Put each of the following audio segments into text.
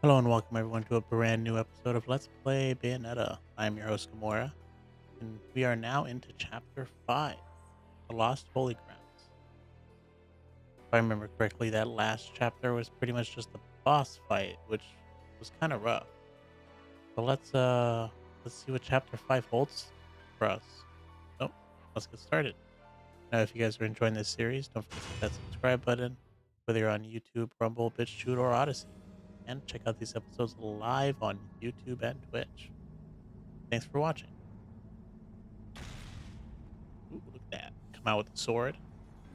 Hello and welcome everyone to a brand new episode of Let's Play Bayonetta. I'm your host Gamora, and we are now into Chapter 5, The Lost Holy Grounds. If I remember correctly, that last chapter was pretty much just a boss fight, which was kind of rough. So let's see what Chapter 5 holds for us. So let's get started. Now, if you guys are enjoying this series, don't forget to hit that subscribe button, whether you're on YouTube, Rumble, Bitchute, or Odysee. And check out these episodes live on YouTube and Twitch. Thanks for watching. Ooh, look at that. Come out with a sword.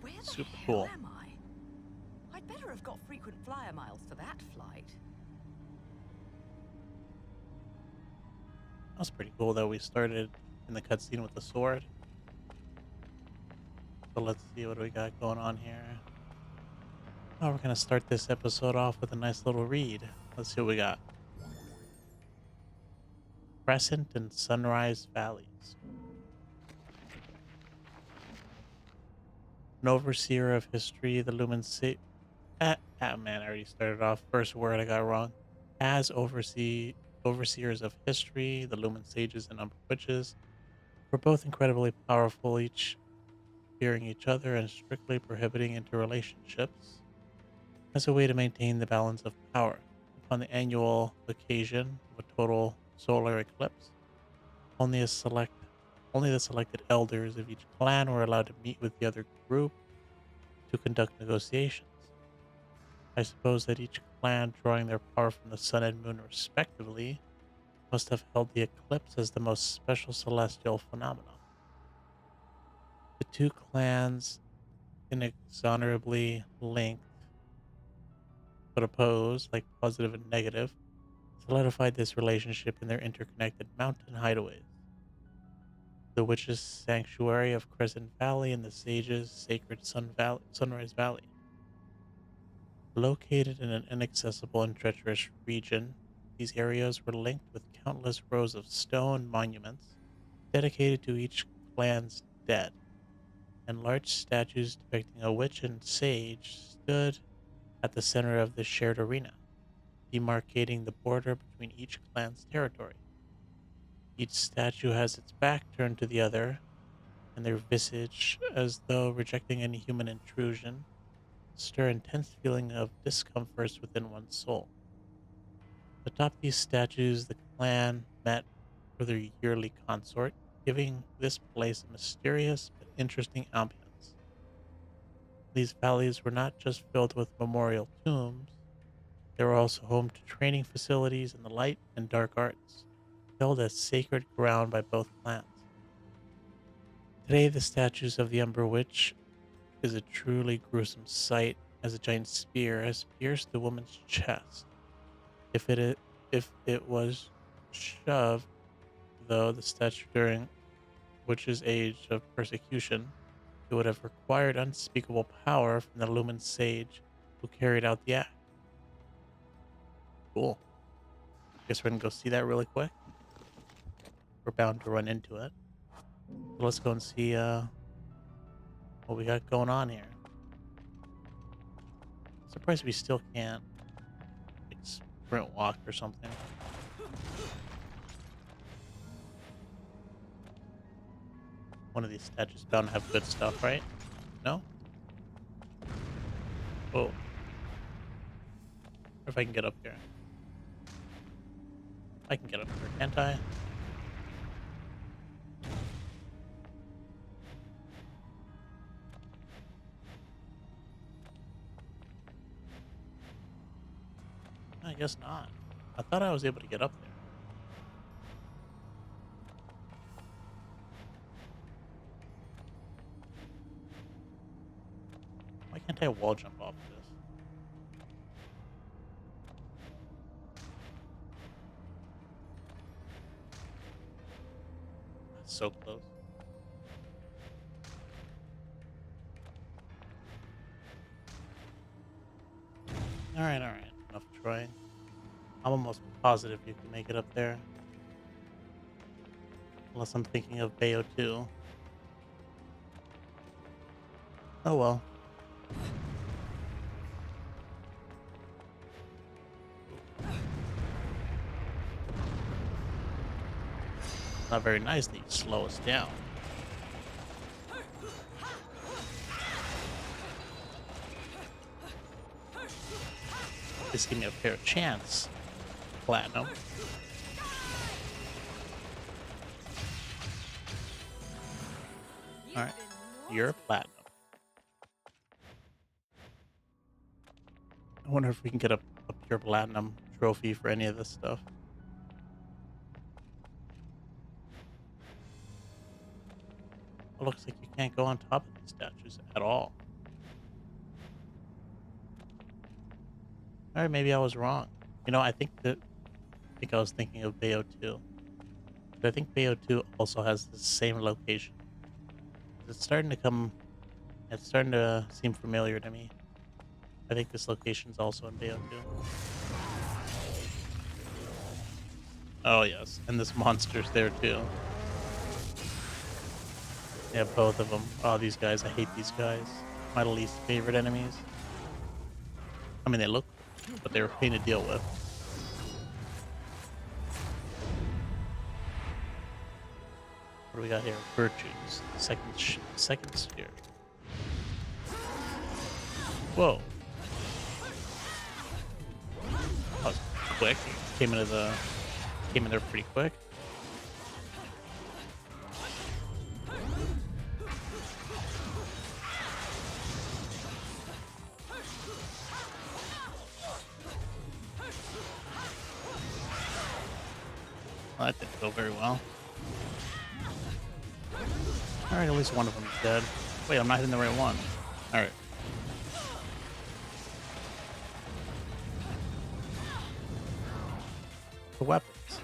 Where the Super hell cool. am I? I'd better have got frequent flyer miles for that flight. That was pretty cool though. We started in the cutscene with the sword. So let's see what we got going on here. Oh, we're gonna start this episode off with a nice little read. Let's see what we got. Crescent and Sunrise Valleys. An overseer of history, the Lumen man, I already started off. First word I got wrong. As overseers of history, the Lumen Sages and Umbra Witches were both incredibly powerful, each fearing each other and strictly prohibiting interrelationships as a way to maintain the balance of power. Upon the annual occasion of a total solar eclipse, only a select only the selected elders of each clan were allowed to meet with the other group to conduct negotiations. I suppose that each clan, drawing their power from the sun and moon respectively, must have held the eclipse as the most special celestial phenomenon. The two clans, inexorably linked but opposed, like positive and negative, solidified this relationship in their interconnected mountain hideaways. The Witches' Sanctuary of Crescent Valley and the Sages' Sacred Sunrise Valley. Located in an inaccessible and treacherous region, these areas were linked with countless rows of stone monuments dedicated to each clan's dead, and large statues depicting a witch and sage stood at the center of the shared arena, demarcating the border between each clan's territory. Each statue has its back turned to the other, and their visage, as though rejecting any human intrusion, stir intense feeling of discomfort within one's soul. Atop these statues, the clan met for their yearly consort, giving this place a mysterious but interesting ambience. These valleys were not just filled with memorial tombs, they were also home to training facilities in the light and dark arts, held as sacred ground by both clans. Today, the statues of the Umber Witch is a truly gruesome sight, as a giant spear has pierced the woman's chest. If it was shoved, though, the statue during Witch's age of persecution, it would have required unspeakable power from the Lumen Sage who carried out the act. Cool. Guess we're gonna go see that really quick. We're bound to run into it. So let's go and see what we got going on here. Surprised we still can't like sprint walk or something. One of these statues bound to have good stuff, right? No? Oh. Or if I can get up here. I can get up here, can't I? I guess not. I thought I was able to get up there. Why can't I wall jump off of this? That's so close. Alright. Enough trying. I'm almost positive you can make it up there. Unless I'm thinking of Bayo 2. Oh well. not very nice that you slow us down. Just give me a fair chance, Platinum. You've Alright, been you're naughty. Platinum. I wonder if we can get a pure Platinum trophy for any of this stuff. It looks like you can't go on top of these statues at all. Alright, maybe I was wrong. You know, I think I was thinking of Bayo 2. But I think Bayo 2 also has the same location. It's starting to come it's starting to seem familiar to me. I think this location's also in Bayo 2. Oh yes, and this monster's there too. Yeah, both of them. Oh, these guys, I hate these guys. My least favorite enemies. I mean, they look cool, but they're a pain to deal with. What do we got here? Virtues. Second sphere. Whoa. That was quick. Came in there pretty quick. Well, that didn't go very well. Alright, at least one of them is dead. Wait, I'm not hitting the right one. Alright. The weapons.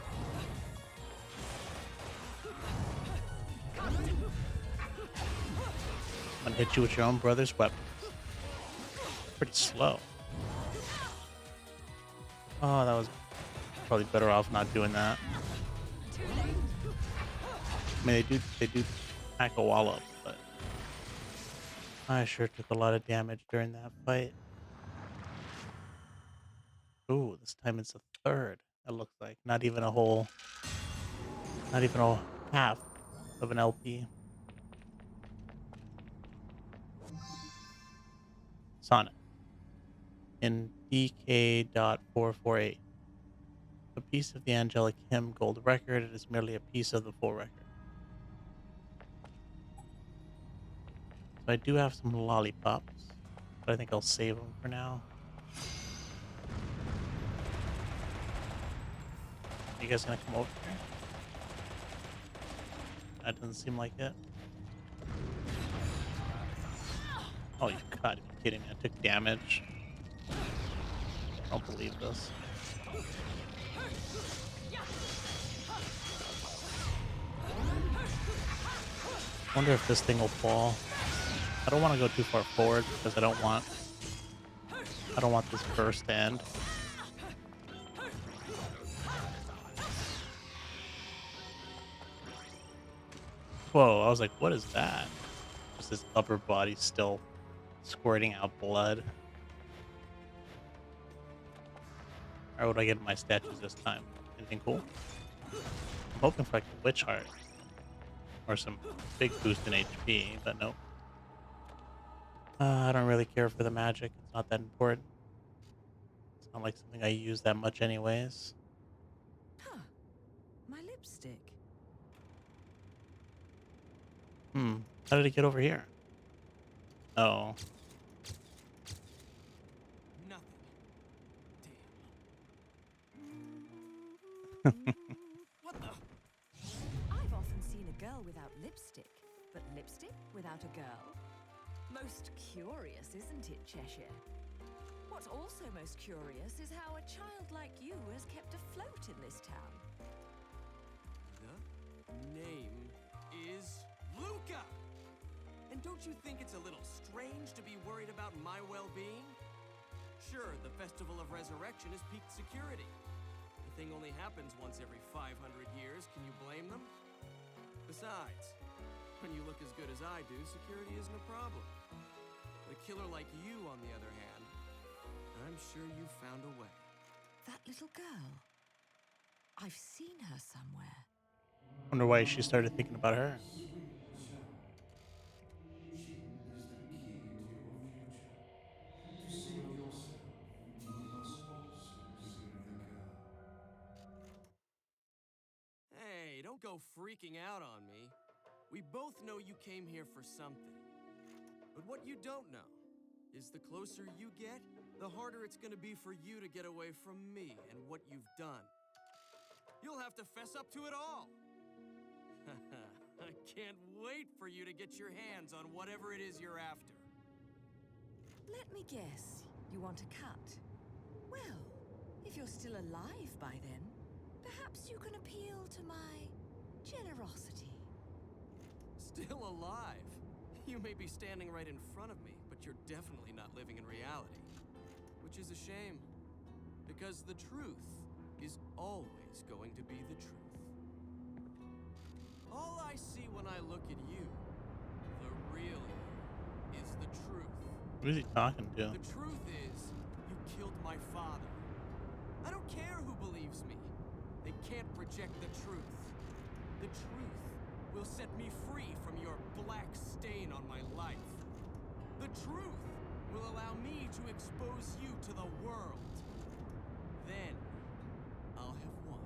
I'm gonna hit you with your own brother's weapons. Pretty slow. Oh, that was probably better off not doing that. I mean, they do pack a wall up, but I sure took a lot of damage during that fight. Ooh, this time it's a third. It looks like not even a half of an LP. Sonnet in DK.448. A piece of the angelic hymn gold record. It is merely a piece of the full record. So I do have some lollipops, but I think I'll save them for now. You guys gonna come over here? That doesn't seem like it. Oh, you gotta be kidding me. I took damage. I don't believe this. Wonder if this thing will fall. I don't want to go too far forward because I don't want this burst to end. Whoa, I was like, what is that? Just his upper body still squirting out blood. Or what do I get in my statues this time? Anything cool? I'm hoping for like a witch heart or some big boost in HP, but nope. I don't really care for the magic. It's not that important. It's not like something I use that much anyways. Huh. My lipstick. How did it get over here? Oh. Nothing. What the? I've often seen a girl without lipstick, but lipstick without a girl? Most curious, isn't it, Cheshire? What's also most curious is how a child like you has kept afloat in this town. The name is Luca! And don't you think it's a little strange to be worried about my well-being? Sure, the Festival of Resurrection is peaked security. The thing only happens once every 500 years, can you blame them? Besides, when you look as good as I do, security isn't a problem. A killer like you, on the other hand, I'm sure you found a way. That little girl. I've seen her somewhere. Wonder why she started thinking about her. Sweet Michelle. Cheating is the key to your future. To save yourself, you must also save the girl. Hey, don't go freaking out on me. We both know you came here for something. But what you don't know is the closer you get, the harder it's gonna be for you to get away from me and what you've done. You'll have to fess up to it all. I can't wait for you to get your hands on whatever it is you're after. Let me guess, you want a cut? Well, if you're still alive by then, perhaps you can appeal to my generosity. Still alive? You may be standing right in front of me, but you're definitely not living in reality. Which is a shame, because the truth is always going to be the truth. All I see when I look at you, the real you, is the truth. Who's he talking to? The truth is, you killed my father. I don't care who believes me. They can't project the truth. The truth will set me free from your black stain on my life. The truth will allow me to expose you to the world. Then, I'll have won.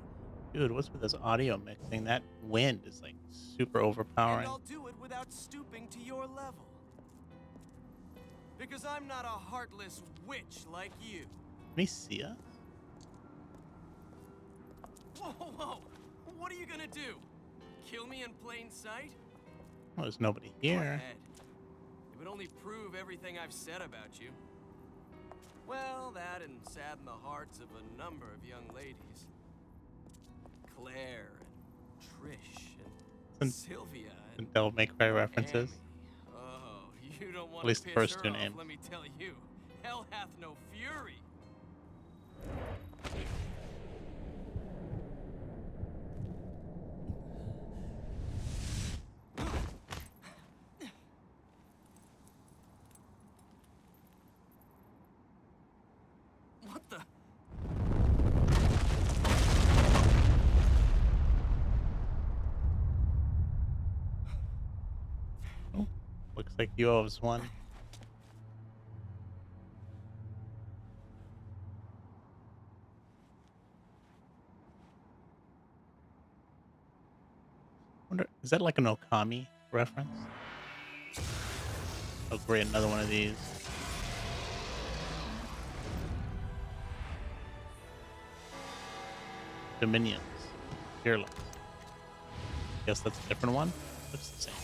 Dude, what's with this audio mixing? That wind is like super And overpowering. I'll do it without stooping to your level. Because I'm not a heartless witch like you. Can he see us? Whoa, whoa! What are you gonna do? Kill me in plain sight? Well, there's nobody Go here. ahead. It would only prove everything I've said about you. Well, that and sadden the hearts of a number of young ladies. Claire and Trish and And- Sylvia And Devil May Cry references. Amy. Oh, you don't want At least to the piss first her two off, names. let me tell you. Hell hath no fury. What the? Oh, looks like you owes one. Wonder, is that like an Okami reference? Oh, great, another one of these. Dominions. Fearless. Guess that's a different one? Looks the same.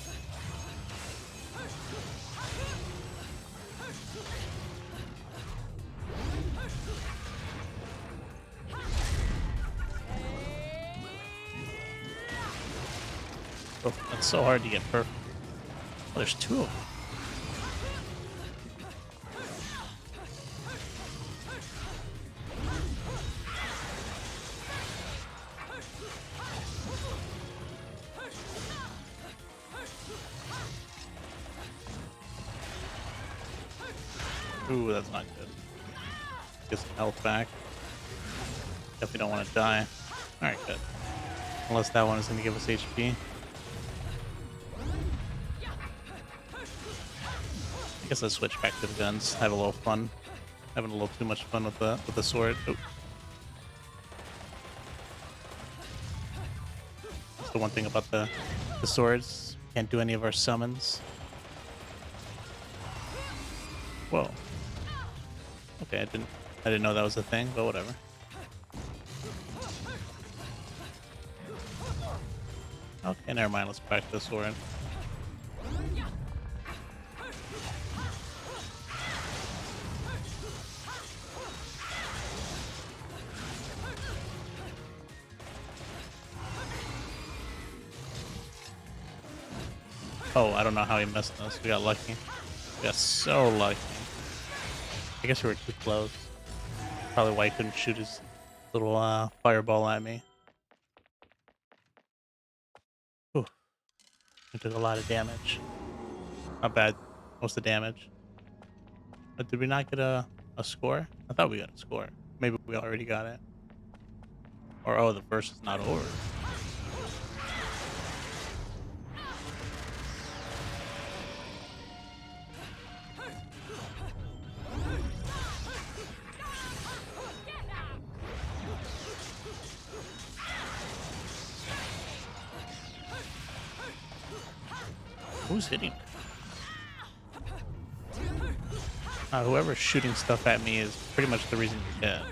Oh, that's so hard to get perfect. Oh, there's two of them. Ooh, that's not good. Get some health back. Definitely don't want to die. Alright, good. Unless that one is going to give us HP. I guess let's switch back to the guns. Have a little fun. Having a little too much fun with the sword. Oh. That's the one thing about the swords. Can't do any of our summons. Whoa. Okay, I didn't know that was a thing, but whatever. Okay, never mind. Let's back to the sword. Oh, I don't know how he missed us. We got lucky. We got so lucky. I guess we were too close. Probably why he couldn't shoot his little fireball at me. Whew. I took a lot of damage. Not bad. What's the damage? Did we not get a score? I thought we got a score. Maybe we already got it. Or, oh, the verse is not over. Who's hitting me? Whoever's shooting stuff at me is pretty much the reason you're dead.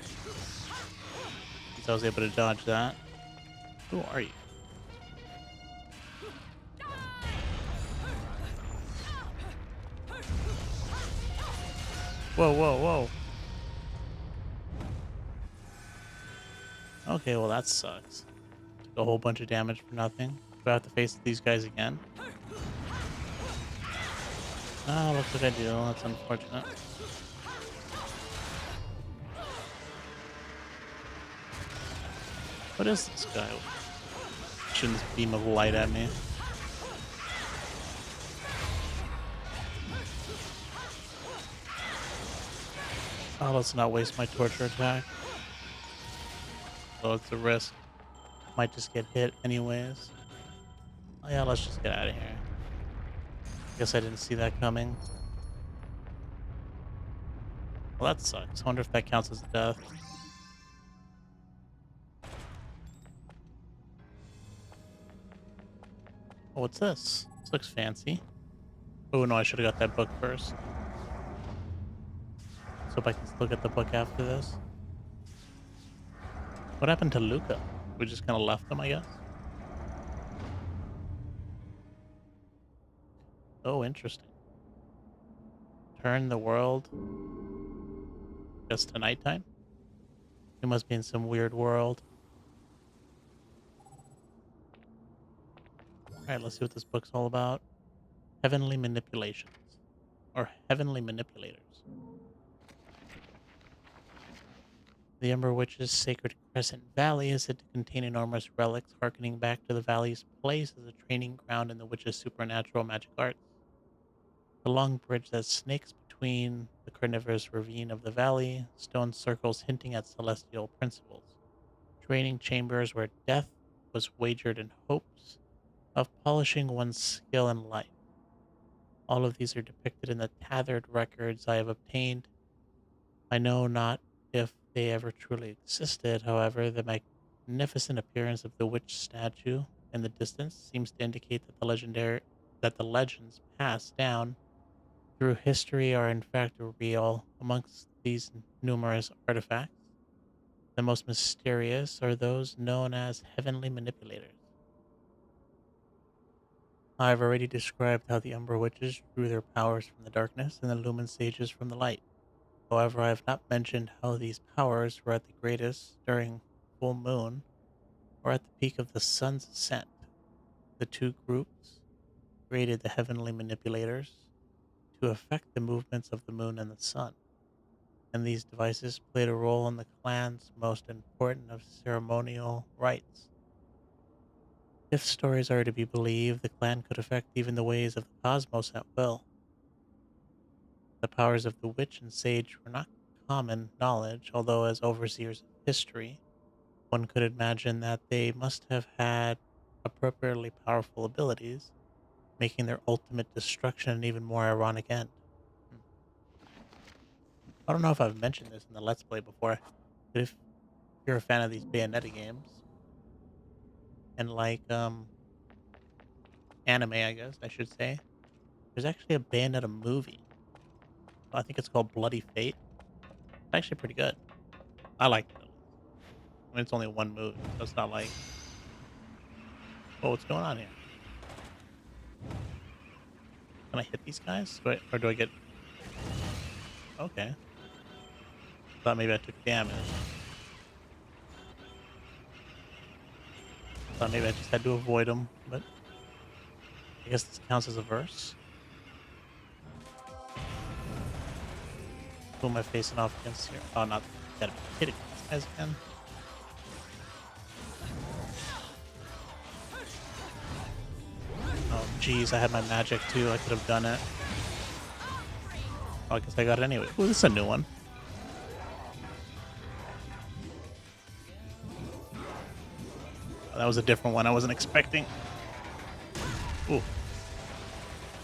Since I was able to dodge that. Who are you? Whoa, whoa, whoa. Okay, well that sucks. Took a whole bunch of damage for nothing. Do I have to face these guys again? Oh, looks like I do. That's unfortunate. What is this guy shooting this beam of light at me? Oh, let's not waste my torture attack. So it's a risk. Might just get hit anyways. Oh yeah, let's just get out of here. Guess I didn't see that coming. Well, that sucks. I wonder if that counts as a death. Oh, what's this? This looks fancy. Oh no, I should have got that book first. So if I can still get the book after this. What happened to Luca? We just kind of left him, I guess. Oh, interesting. Turn the world just to nighttime? We must be in some weird world. Alright, let's see what this book's all about. Heavenly Manipulations. Or Heavenly Manipulators. The Ember Witch's sacred Crescent Valley is said to contain enormous relics harkening back to the valley's place as a training ground in the witch's supernatural magic arts. The long bridge that snakes between the carnivorous ravine of the valley, stone circles hinting at celestial principles. Training chambers where death was wagered in hopes of polishing one's skill in life. All of these are depicted in the tethered records I have obtained. I know not if they ever truly existed, however, the magnificent appearance of the witch statue in the distance seems to indicate that the legends passed down through history are in fact real. Amongst these numerous artifacts, the most mysterious are those known as heavenly manipulators. I have already described how the Umber Witches drew their powers from the darkness and the Lumen Sages from the light. However, I have not mentioned how these powers were at the greatest during full moon or at the peak of the sun's ascent. The two groups created the heavenly manipulators to affect the movements of the moon and the sun, and these devices played a role in the clan's most important of ceremonial rites. If stories are to be believed, the clan could affect even the ways of the cosmos at will. The powers of the witch and sage were not common knowledge, although as overseers of history, one could imagine that they must have had appropriately powerful abilities, making their ultimate destruction an even more ironic end. Hmm. I don't know if I've mentioned this in the Let's Play before, but if you're a fan of these Bayonetta games, and anime, I guess I should say, there's actually a Bayonetta movie. I think it's called Bloody Fate. It's actually pretty good. I liked it at least. I mean, it's only one movie, so it's not like, oh, what's going on here? Can I hit these guys? Or do I get... Okay. Thought maybe I took damage. Thought maybe I just had to avoid them, but I guess this counts as a verse. Who am I facing off against here? Oh, not... Gotta be hitting these guys again. Oh, geez, I had my magic too. I could have done it. Oh, I guess I got it anyway. Ooh, this is a new one. Oh, that was a different one I wasn't expecting. Ooh.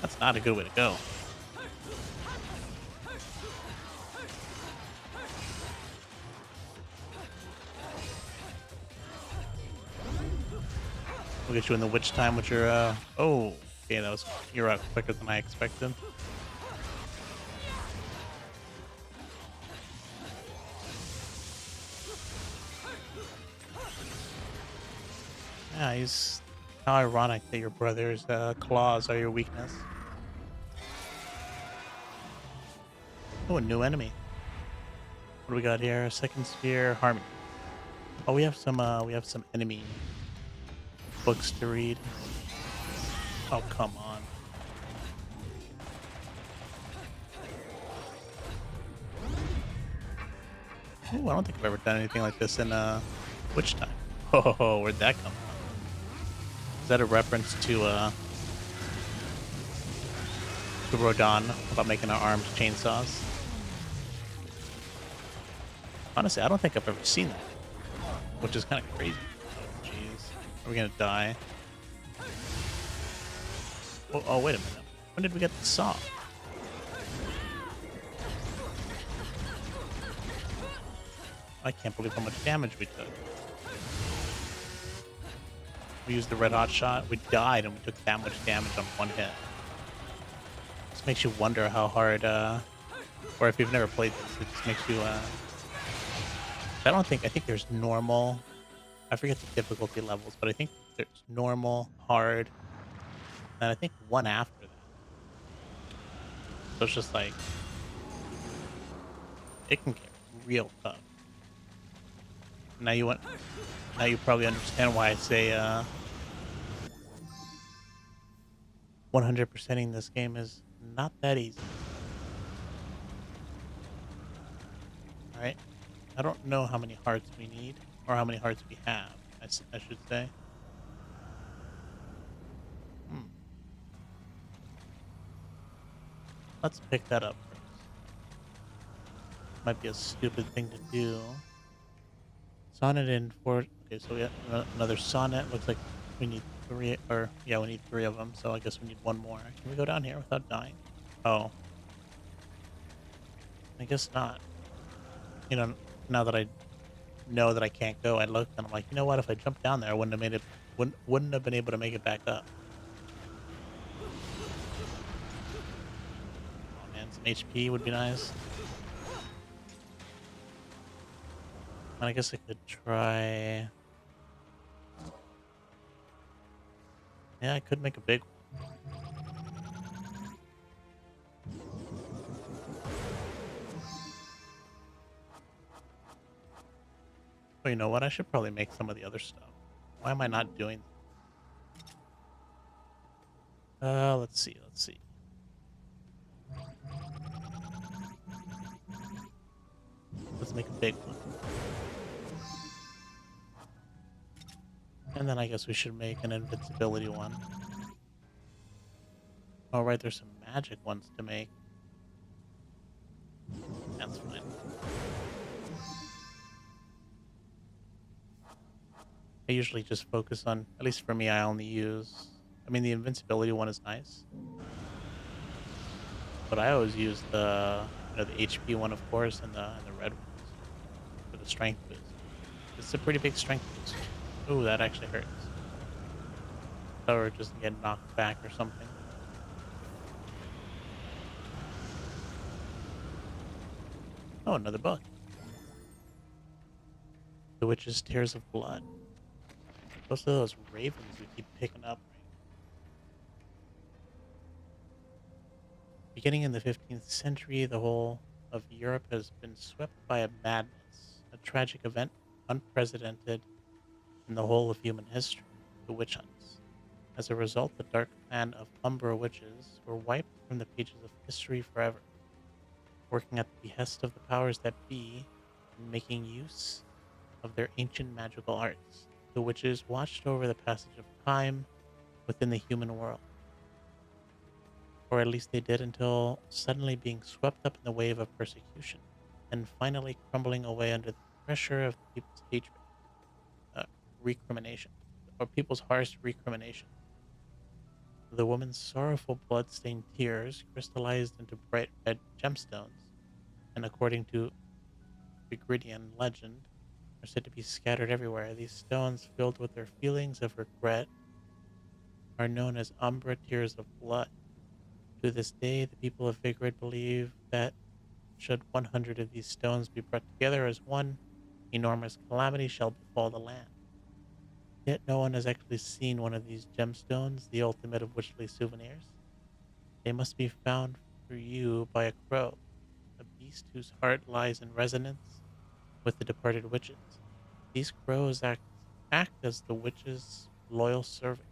That's not a good way to go. We'll get you in the witch time with your, oh, Okay, you're out quicker than I expected. Yeah, he's how ironic that your brother's claws are your weakness. Oh, a new enemy. What do we got here? Second sphere, harmony. Oh, we have some enemy books to read. Oh, come on. Ooh, I don't think I've ever done anything like this in Witch Time. Oh, where'd that come from? Is that a reference to Rodon about making our arms chainsaws? Honestly, I don't think I've ever seen that, which is kind of crazy. Oh, jeez. Are we gonna die? Oh, wait a minute. When did we get the saw? I can't believe how much damage we took. We used the red hot shot. We died and we took that much damage on one hit. This makes you wonder how hard, or if you've never played this, it just makes you, I think there's normal. I forget the difficulty levels, but I think there's normal, hard, and I think one after that. So it's just like, it can get real tough. Now you want, now you probably understand why I say, 100%ing this game is not that easy. Alright? I don't know how many hearts we need, or how many hearts we have, I should say. Hmm. Let's pick that up first. Might be a stupid thing to do. Sonnet in four. Okay, so we have another sonnet. Looks like we need three, or yeah, we need three of them. So I guess we need one more. Can we go down here without dying? Oh, I guess not. You know, now that I know that I can't go, I looked and I'm like, you know what? If I jumped down there, I wouldn't have made it. Wouldn't have been able to make it back up. Oh man, some HP would be nice. And I guess I could try. Yeah, I could make a big one. But you know what? I should probably make some of the other stuff. Why am I not doing that? Let's see. Let's see. Let's make a big one. And then I guess we should make an invincibility one. Oh, right, there's some magic ones to make. That's fine. I usually just focus on, at least for me, I only use, I mean, the invincibility one is nice. But I always use the HP one, of course, and the red ones for the strength boost. It's a pretty big strength boost. Ooh, that actually hurts. Or just get knocked back or something. Oh, another book. The Witch's Tears of Blood. Those are those ravens we keep picking up, right? Beginning in the 15th century, the whole of Europe has been swept by a madness, a tragic event unprecedented in the whole of human history, the witch hunts. As a result, the dark clan of Umbra witches were wiped from the pages of history forever, working at the behest of the powers that be and making use of their ancient magical arts. The witches watched over the passage of time within the human world, or at least they did until suddenly being swept up in the wave of persecution and finally crumbling away under the pressure of the people's hatred, uh, recrimination, or people's harsh recrimination. The woman's sorrowful blood-stained tears crystallized into bright red gemstones, and according to Vigridian legend, are said to be scattered everywhere. These stones, filled with their feelings of regret, are known as Umbra Tears of Blood. To this day, the people of Vigrid believe that should 100 of these stones be brought together as one, enormous calamity shall befall the land. Yet no one has actually seen one of these gemstones, the ultimate of witchly souvenirs. They must be found for you by a crow, a beast whose heart lies in resonance with the departed witches. These crows act as the witches' loyal servant,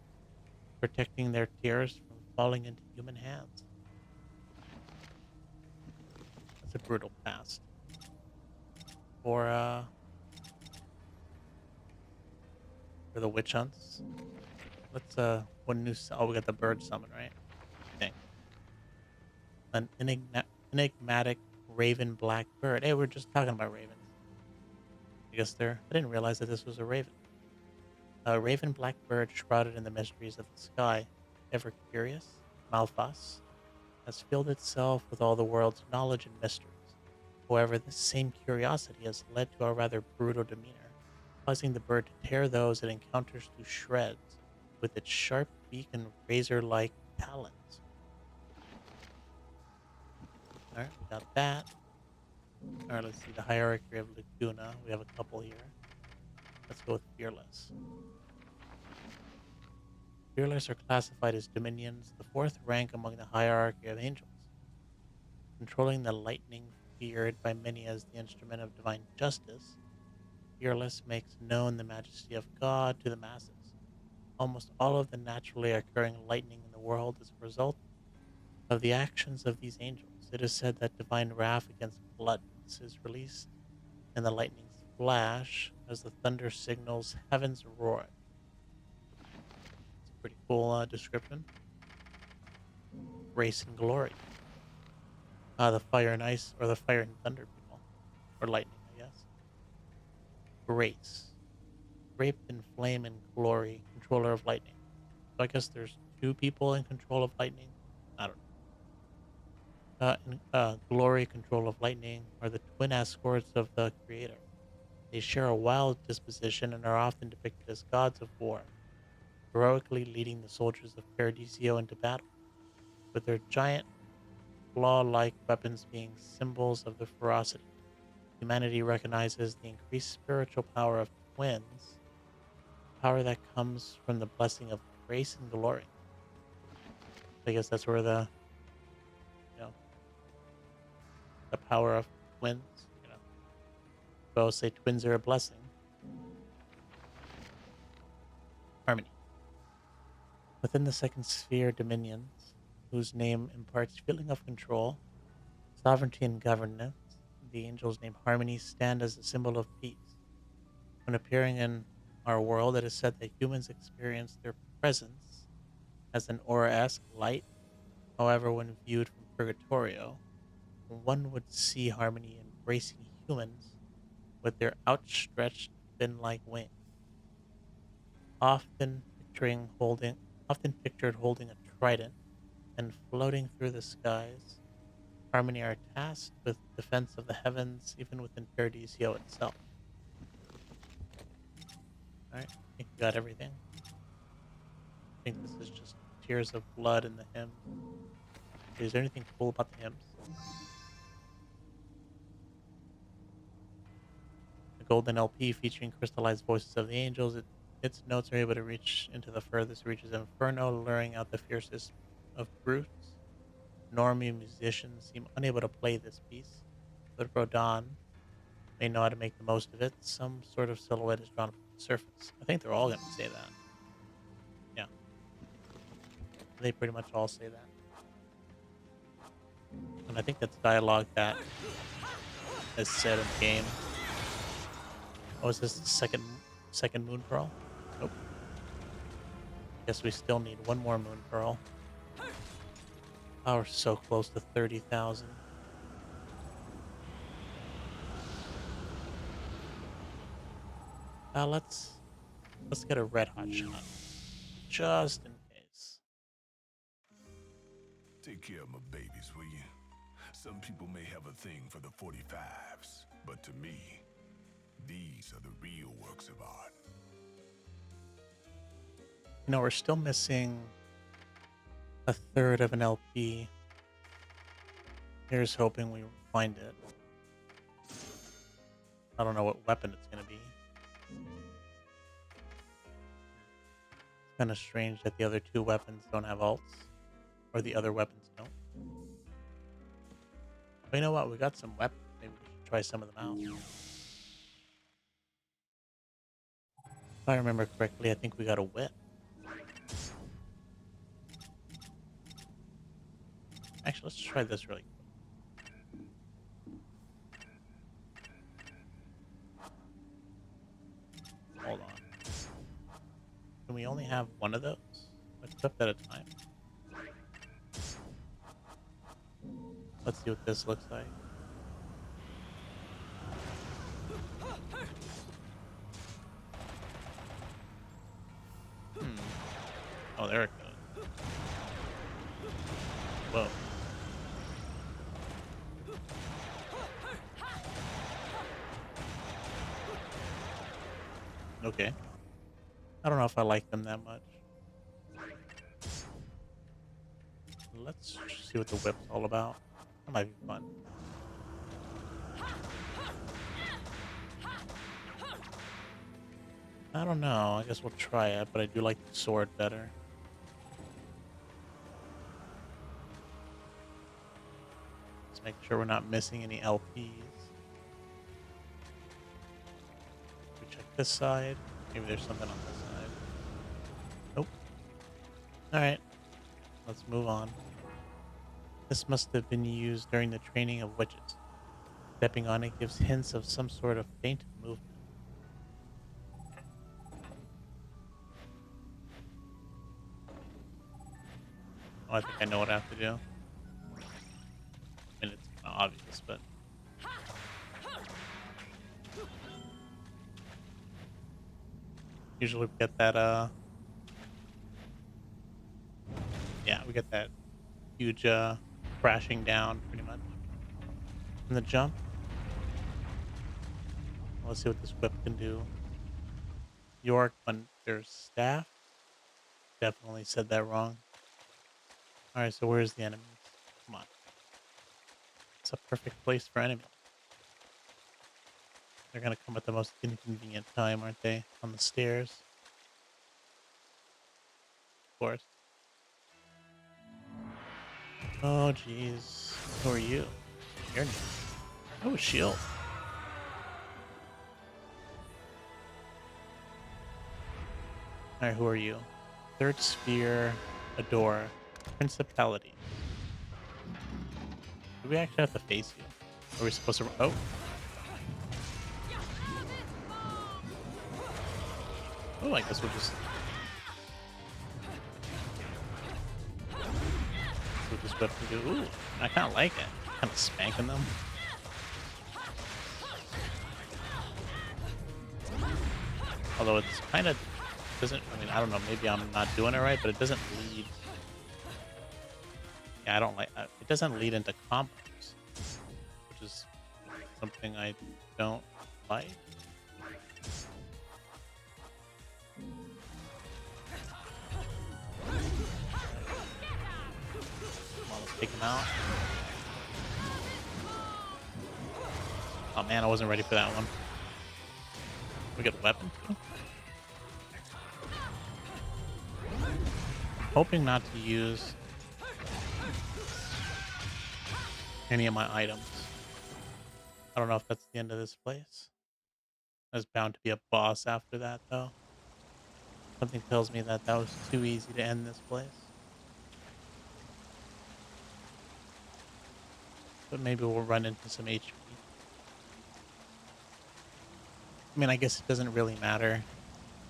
protecting their tears from falling into human hands. That's a brutal past. For for the witch hunts. Let's one new oh, we got the bird summon, right? I think. An enigmatic raven black bird. Hey, we're just talking about ravens. I guess they're I didn't realize that this was a raven. A raven black bird shrouded in the mysteries of the sky, ever curious, Malphas, has filled itself with all the world's knowledge and mysteries. However, this same curiosity has led to a rather brutal demeanor, causing the bird to tear those it encounters to shreds with its sharp beak and razor like talons. All right, we got that. All right, let's see the hierarchy of Laguna. We have a couple here. Let's go with Fearless. Fearless are classified as dominions, the fourth rank among the hierarchy of angels. Controlling the lightning feared by many as the instrument of divine justice, Fearless makes known the majesty of God to the masses. Almost all of the naturally occurring lightning in the world is a result of the actions of these angels. It is said that divine wrath against gluttons is released in the lightning's flash as the thunder signals heaven's roar. It's a pretty cool description. Grace and glory. The fire and ice, or the fire and thunder people, or lightning, I guess. Grace. Draped in flame and glory, controller of lightning. So I guess there's two people in control of lightning. I don't know. Glory, control of lightning, are the twin escorts of the creator. They share a wild disposition and are often depicted as gods of war, heroically leading the soldiers of Paradisio into battle, with their giant claw-like weapons being symbols of their ferocity. Humanity recognizes the increased spiritual power of twins, power that comes from the blessing of grace and glory. I guess that's where you know the power of twins. Both say twins are a blessing. Harmony within the second sphere dominions, whose name imparts feeling of control, sovereignty, and governance. The angels named Harmony stand as a symbol of peace. When appearing in our world, it is said that humans experience their presence as an aura-esque light. However, when viewed from Purgatorio, one would see Harmony embracing humans with their outstretched fin-like wings, often often pictured holding a trident and floating through the skies. Harmony are tasked with defense of the heavens, even within Paradisio itself. All right, I think we got everything. I think this is just tears of blood in the hymns. Is there anything cool about the hymns? The golden LP featuring crystallized voices of the angels. Its notes are able to reach into the furthest reaches of Inferno, luring out the fiercest of brutes. Normie musicians seem unable to play this piece, but Rodin may know how to make the most of it. Some sort of silhouette is drawn upon the surface. I think they're all going to say that. Yeah, they pretty much all say that. And I think that's dialogue that is said in the game. Oh, is this the second Moon Pearl? Nope. Guess we still need one more Moon Pearl. Oh, we're so close to 30,000. Let's get a red hot shot, just in case. Take care of my babies, will you? Some people may have a thing for the 45s, but to me, these are the real works of art. We're still missing A third of an LP. Here's hoping we find it. I don't know what weapon it's gonna be. It's kind of strange that the other two weapons don't have ults, or the other weapons don't. But you know what? We got some weapons. Maybe we should try some of them out. If I remember correctly, I think we got a whip. Actually, let's try this really quick. Hold on. Can we only have one of those equipped at a time? Let's see what this looks like. Hmm. Oh, there it goes. Whoa. Okay. I don't know if I like them that much. Let's see what the whip's all about. That might be fun. I don't know. I guess we'll try it, but I do like the sword better. Let's make sure we're not missing any LPs. We check this side. Maybe there's something on this side. Nope. Alright. Let's move on. This must have been used during the training of witches. Stepping on it gives hints of some sort of faint movement. Oh, I think I know what I have to do. I mean, it's kind of obvious, but... Usually we get that, yeah, we get that huge, crashing down, pretty much. And the jump. Let's see what this whip can do. York, when there's staff. Definitely said that wrong. Alright, so where's the enemies? Come on. It's a perfect place for enemies. They're gonna come at the most inconvenient time, aren't they? On the stairs. Of course. Oh, jeez. Who are you? You're new. Oh, shield. Alright, who are you? Third sphere, a door, principality. Do we actually have to face you? Are we supposed to? Oh, oh! I guess we'll just. We'll just whip and do. Ooh, I kind of like it. Kind of spanking them. Although it's kind of doesn't. I mean, I don't know. Maybe I'm not doing it right, but it doesn't lead. Yeah, I don't like. It doesn't lead into combos, which is something I don't like. Come on, let's take him out. Oh man, I wasn't ready for that one. We get a weapon too. Hoping not to use any of my items. I don't know if that's the end of this place. There's bound to be a boss after that, though. Something tells me that that was too easy to end this place. But maybe we'll run into some HP. I mean, I guess it doesn't really matter.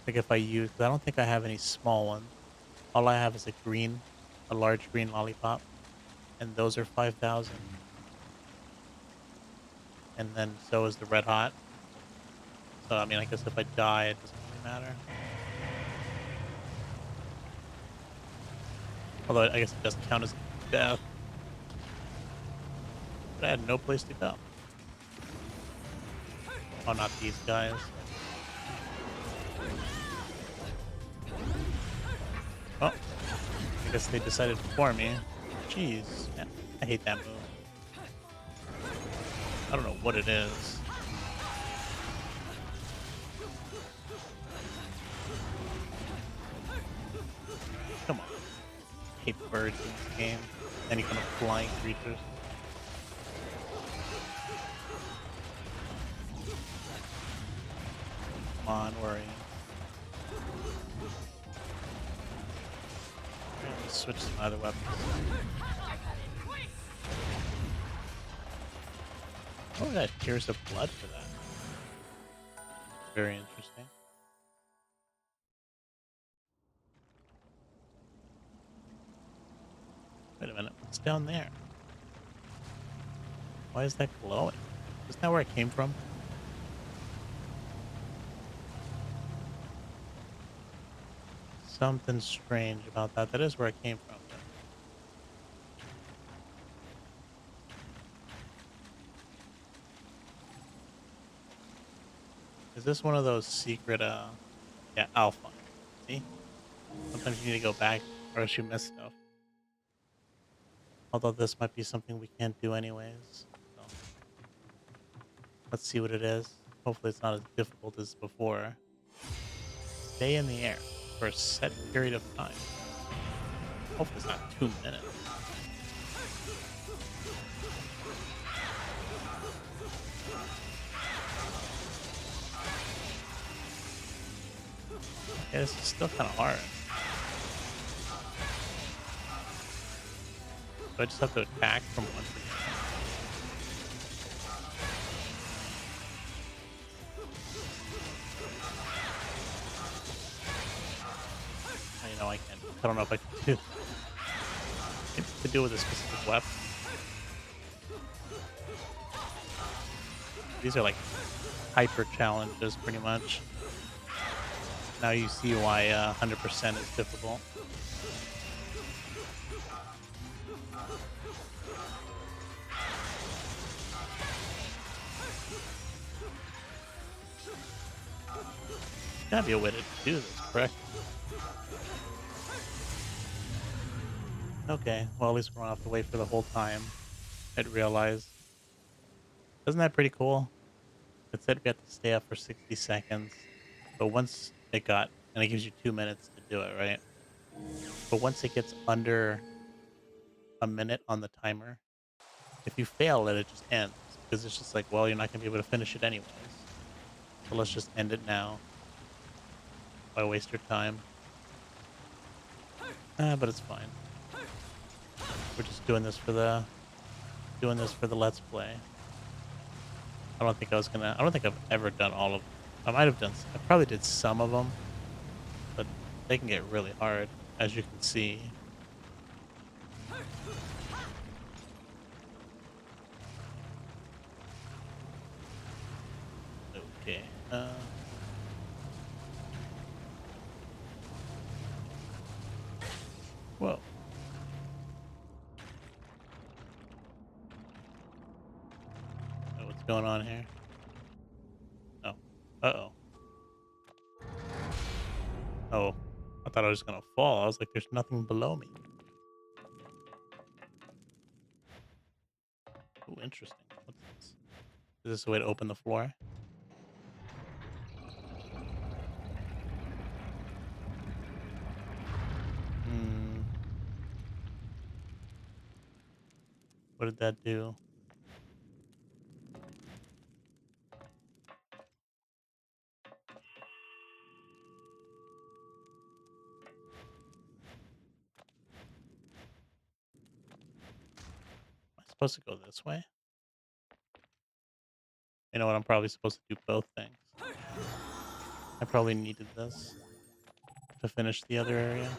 Like if I use, 'cause I don't think I have any small ones. All I have is a large green lollipop, and those are 5,000. And then so is the red hot. So I mean, I guess if I die, it doesn't really matter. Although I guess it doesn't count as death. But I had no place to go. Oh, not these guys. Oh, Guess they decided for me. Jeez, man, I hate that move. I don't know what it is. Come on. I hate birds in this game. Any kind of flying creatures. Come on, worry. Let's switch to my other weapons. Oh, we got tears of blood for that. Very interesting. Wait a minute, what's down there? Why is that glowing? Isn't that where it came from? Something strange about that. That is where it came from. But is this one of those secret, yeah, I'll find it. See? Sometimes you need to go back or else you miss stuff. Although this might be something we can't do anyways. So let's see what it is. Hopefully it's not as difficult as before. Stay in the air for a set period of time. Hopefully it's not 2 minutes. Yeah, this is still kind of hard. So I just have to attack from one position. You know, I can. I don't know if I can do. Maybe to do with a specific weapon. These are like hyper challenges, pretty much. Now you see why 100% is difficult. Gotta be a way to do this, correct? Okay, well at least we don't have to wait for the whole time. I'd realize. Isn't that pretty cool? It said we have to stay up for 60 seconds, but once it got, and it gives you 2 minutes to do it, right? But once it gets under a minute on the timer, if you fail it, it just ends. Because it's just like, well, you're not going to be able to finish it anyways. So let's just end it now. Why waste your time? But it's fine. We're just doing this for the let's play. I don't think I don't think I've ever done all of, I might have done, I probably did some of them, but they can get really hard, as you can see. Okay. Whoa. What's going on here? Oh. Uh-oh. Oh. I thought I was gonna fall. I was like, there's nothing below me. Oh, interesting. What's this? Is this a way to open the floor? Hmm. What did that do? Am I supposed to go this way? You know what? I'm probably supposed to do both things. I probably needed this to finish the other area.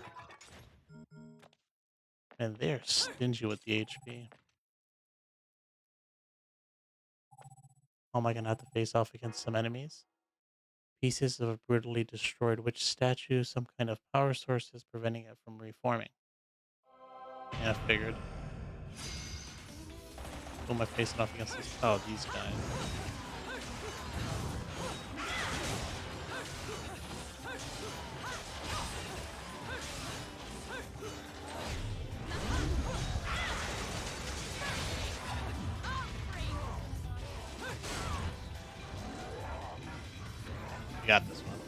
And they're stingy with the HP. How am I gonna have to face off against some enemies? Pieces of a brutally destroyed witch statue. Some kind of power source is preventing it from reforming. Yeah, I figured. Who am I facing off against this? Oh, these guys. We got this one.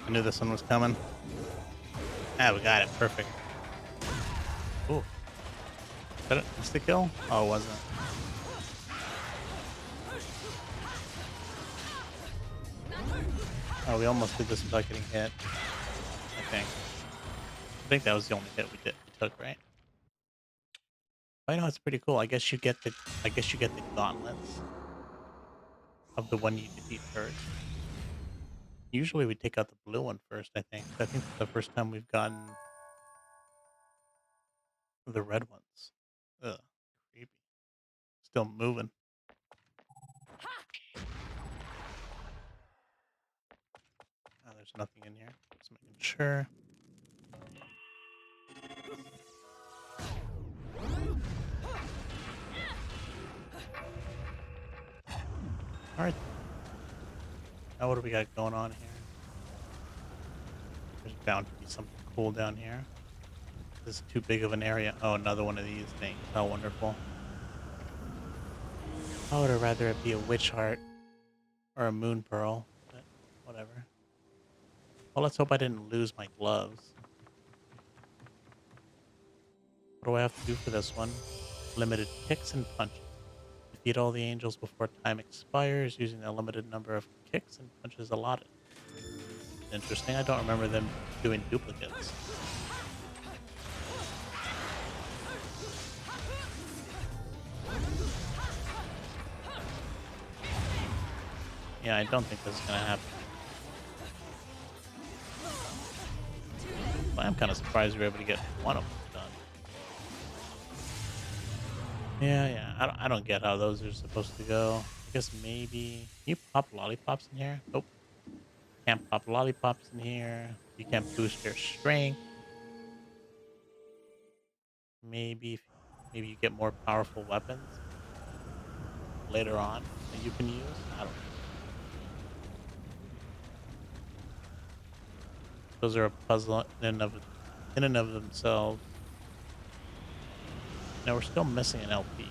I knew this one was coming. Ah, we got it. Perfect. Ooh. Is that an insta kill? Oh, it wasn't. Oh, we almost did this without getting hit. I think. I think that was the only hit we took, right? But I know it's pretty cool. I guess you get the gauntlets of the one you defeat first. Usually we take out the blue one first, I think. I think it's the first time we've gotten the red ones. Ugh. Creepy. Still moving. Oh, there's nothing in here. Just making sure. Alright. Now what do we got going on here? There's bound to be something cool down here. This is too big of an area. Oh, another one of these things. How wonderful. I would have rather it be a witch heart or a moon pearl, but whatever. Well, let's hope I didn't lose my gloves. What do I have to do for this one? Limited kicks and punches. Defeat all the angels before time expires using a limited number of kicks and punches allotted. Interesting. I don't remember them doing duplicates. Yeah, I don't think this is going to happen. But I'm kind of surprised we were able to get one of them done. Yeah. I don't get how those are supposed to go. I guess maybe... Can you pop lollipops in here? Nope. Can't pop lollipops in here. You can't boost your strength. Maybe maybe you get more powerful weapons later on that you can use. I don't know. Those are a puzzle in and of themselves. Now we're still missing an LP.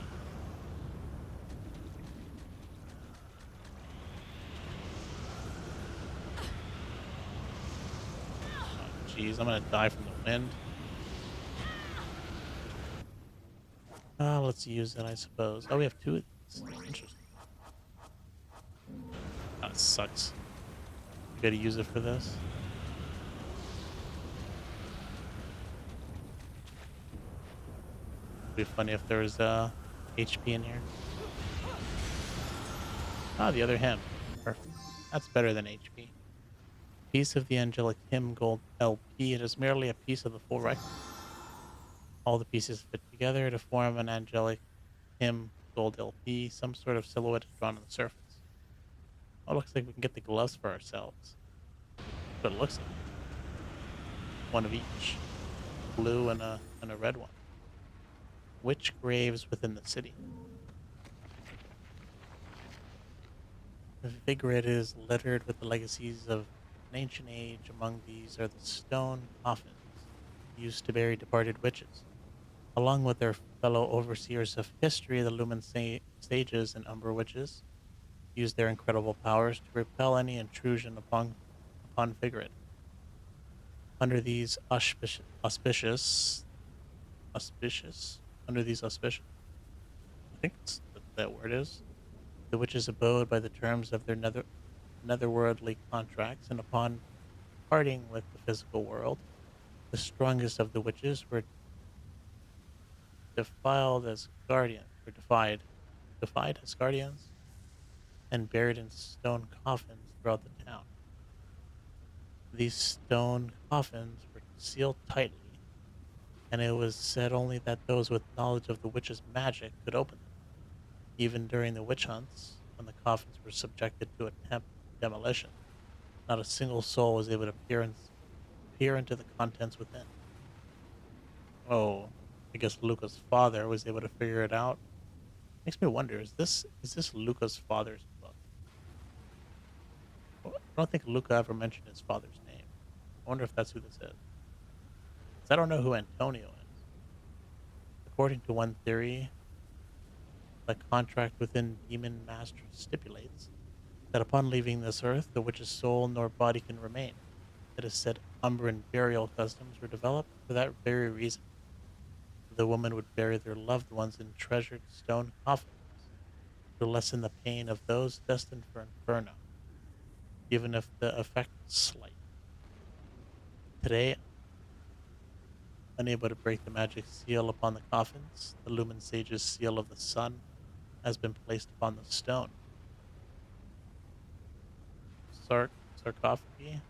Oh, jeez, I'm gonna die from the wind. Let's use it, I suppose. Oh, we have two of these. Interesting. That sucks. You gotta use it for this. It'd be funny if there was HP in here. Ah, the other hymn. Perfect. That's better than HP. Piece of the Angelic Hymn Gold LP. It is merely a piece of the full record. All the pieces fit together to form an Angelic Hymn Gold LP. Some sort of silhouette is drawn on the surface. Oh, it looks like we can get the gloves for ourselves. But it looks like one of each. Blue and a red one. Which graves within the city? Vigrid is littered with the legacies of an ancient age. Among these are the stone coffins used to bury departed witches. Along with their fellow overseers of history, the Lumen sages and Umber witches use their incredible powers to repel any intrusion upon Vigrid. Under these auspicious, under these auspicious, I think that's what that word is. The witches abode by the terms of their netherworldly contracts, and upon parting with the physical world, the strongest of the witches were defiled as guardians, or defied as guardians, and buried in stone coffins throughout the town. These stone coffins were sealed tightly, and it was said only that those with knowledge of the witch's magic could open them. Even during the witch hunts, when the coffins were subjected to attempt demolition, not a single soul was able to peer into the contents within. Oh, I guess Luca's father was able to figure it out. Makes me wonder, is this Luca's father's book? Well, I don't think Luca ever mentioned his father's name. I wonder if that's who this is. 'Cause I don't know who Antonio is. According to one theory, the contract within Demon Master stipulates that upon leaving this earth, the witch's soul nor body can remain. It is said Umbran burial customs were developed for that very reason. The woman would bury their loved ones in treasured stone coffins to lessen the pain of those destined for inferno, even if the effect was slight. Today, unable to break the magic seal upon the coffins, the Lumen Sage's seal of the sun has been placed upon the stone. Sarcophagi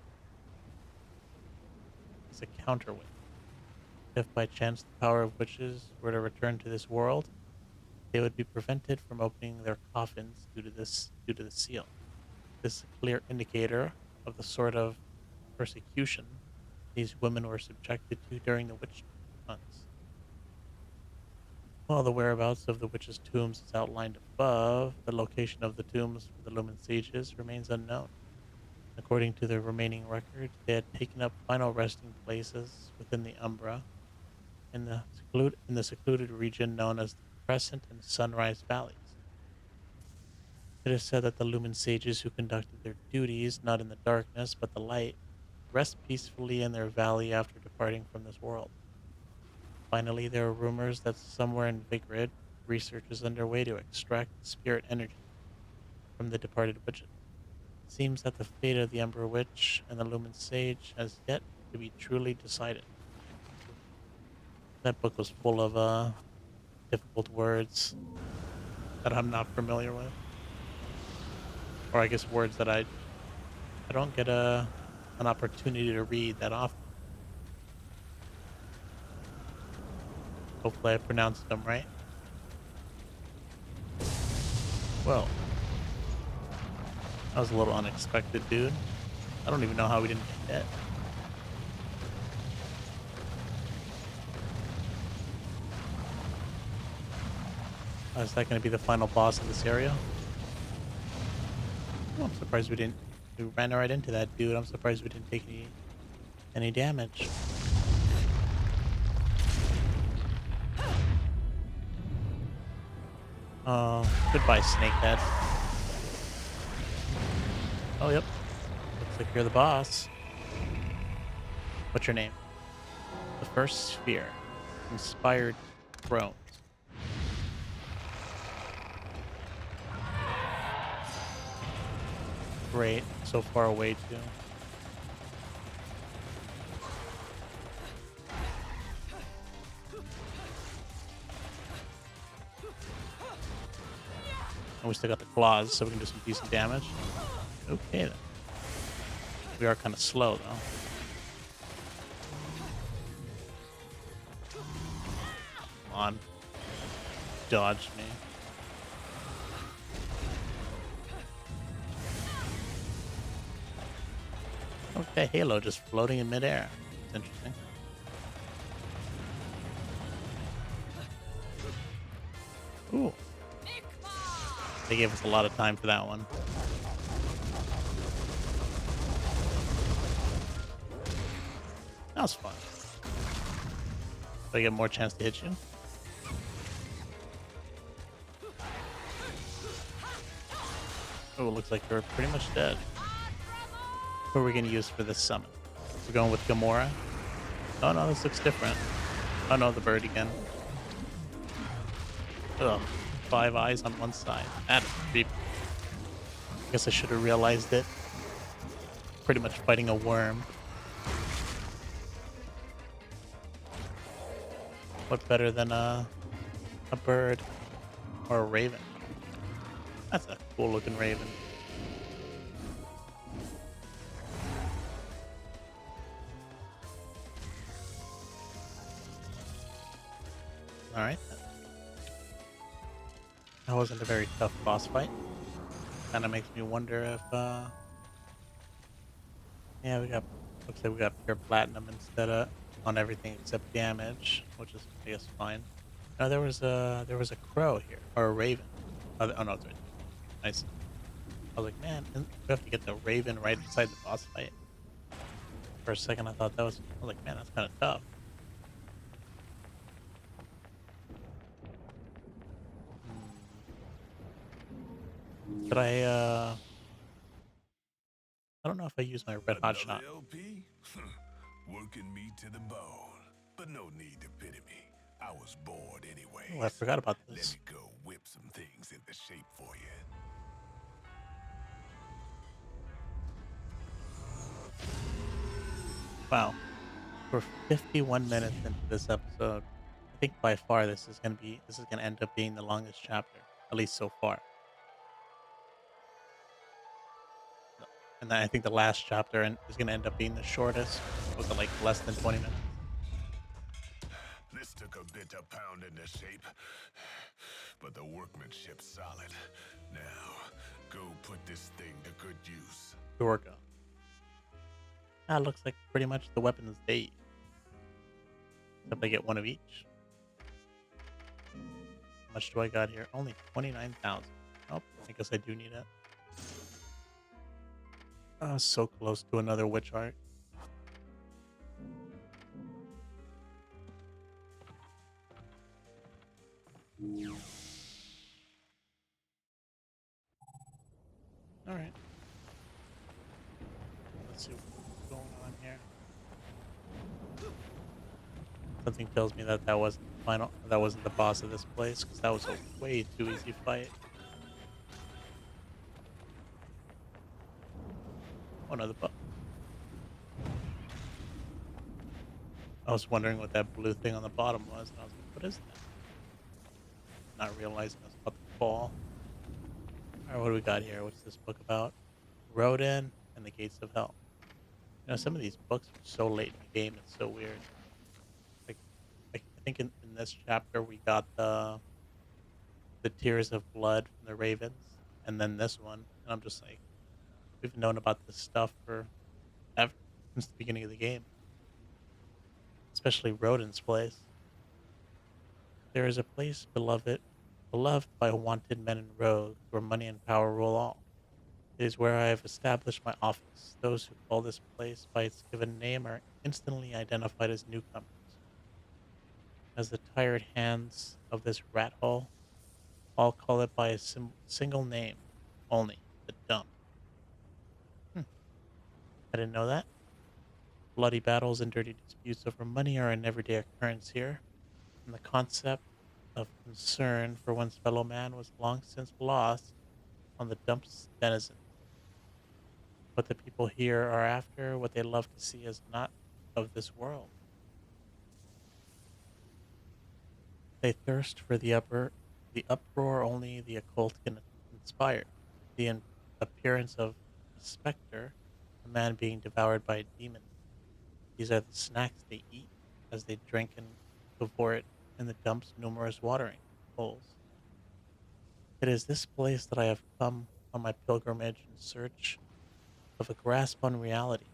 is a counterweight. If by chance the power of witches were to return to this world, they would be prevented from opening their coffins due to the seal. This is a clear indicator of the sort of persecution these women were subjected to during the witch hunts. While the whereabouts of the witches' tombs is outlined above, the location of the tombs for the Lumen sages remains unknown. According to the remaining records, they had taken up final resting places within the Umbra in the secluded region known as the Crescent and Sunrise Valleys. It is said that the Lumen sages who conducted their duties not in the darkness but the light rest peacefully in their valley after departing from this world. Finally, there are rumors that somewhere in Vigrid, research is underway to extract the spirit energy from the departed witches. It seems that the fate of the Ember Witch and the Lumen Sage has yet to be truly decided. That book was full of difficult words that I'm not familiar with, or I guess words that I don't get an opportunity to read that often. Hopefully, I pronounced them right. Well, that was a little unexpected, dude. I don't even know how we didn't get hit. Is that going to be the final boss of this area? Oh, I'm surprised we didn't. We ran right into that dude. I'm surprised we didn't take any damage. Oh, goodbye, Snakehead. Oh, yep. Looks like you're the boss. What's your name? The First Sphere. Inspired Thrones. Great. So far away, too. And we still got the claws, so we can do some decent damage. Okay, then. We are kind of slow, though. Come on. Dodge me. Okay, Halo just floating in midair. It's interesting. Ooh. They gave us a lot of time for that one. That was fun. Do I get more chance to hit you? Oh, looks like you're pretty much dead. Who are we going to use for this summon? We're going with Gamora. Oh no, this looks different. Oh no, the bird again. Ugh. 5 eyes on one side. That is creepy. I guess I should have realized it. Pretty much fighting a worm. What better than a bird or a raven? That's a cool looking raven. Alright. That wasn't a very tough boss fight. Kind of makes me wonder if yeah, looks like we got pure platinum instead of on everything except damage, which is I guess fine. No, there was a crow here or a raven. Oh no, it's right. Nice. I was like, man, we have to get the raven right beside the boss fight. For a second, I thought I was like, man, that's kind of tough. Should I I don't know if I use my red hot Another shot. LP? Working me to the bone. But no need to pity me. I was bored Oh, I anyways. forgot about Let this. me go whip some things into shape for you. Wow. We're 51 minutes into this episode. I think by far this is gonna end up being the longest chapter, at least so far. And then I think the last chapter is gonna end up being the shortest. Was it like less than 20 minutes? This took a bit of pounding to shape, but the workmanship's solid. Now, go put this thing to good use. Dorga. That looks like pretty much the weapons they use, except I get one of each. How much do I got here? Only 29,000. Oh, I guess I do need it. Oh, so close to another witch art. All right, let's see what's going on here. Something tells me that that wasn't the boss of this place, because that was a way too easy fight. Oh no, I was wondering what that blue thing on the bottom was, and I was like, what is that? Not realizing I was about to fall. All right, what do we got here? What's this book about? Rodin and the Gates of Hell. You know, some of these books are so late in the game, it's so weird. Like, I think in this chapter we got the Tears of Blood from the Ravens, and then this one, and I'm just like, we've known about this stuff for ever, since the beginning of the game, especially Rodin's place. There is a place beloved by wanted men and rogues, where money and power rule all. It is where I have established my office. Those who call this place by its given name are instantly identified as newcomers, as the tired hands of this rat hole all call it by a single name only, the dump. Hmm, I didn't know that. Bloody battles and dirty disputes over money are an everyday occurrence here, and the concept of concern for one's fellow man was long since lost on the dump's denizens. What the people here are after, what they love to see, is not of this world. They thirst for the uproar only the occult can inspire. The appearance of a specter, a man being devoured by a demon. These are the snacks they eat as they drink and cavort in the dump's numerous watering holes. It is this place that I have come on my pilgrimage in search of a grasp on reality.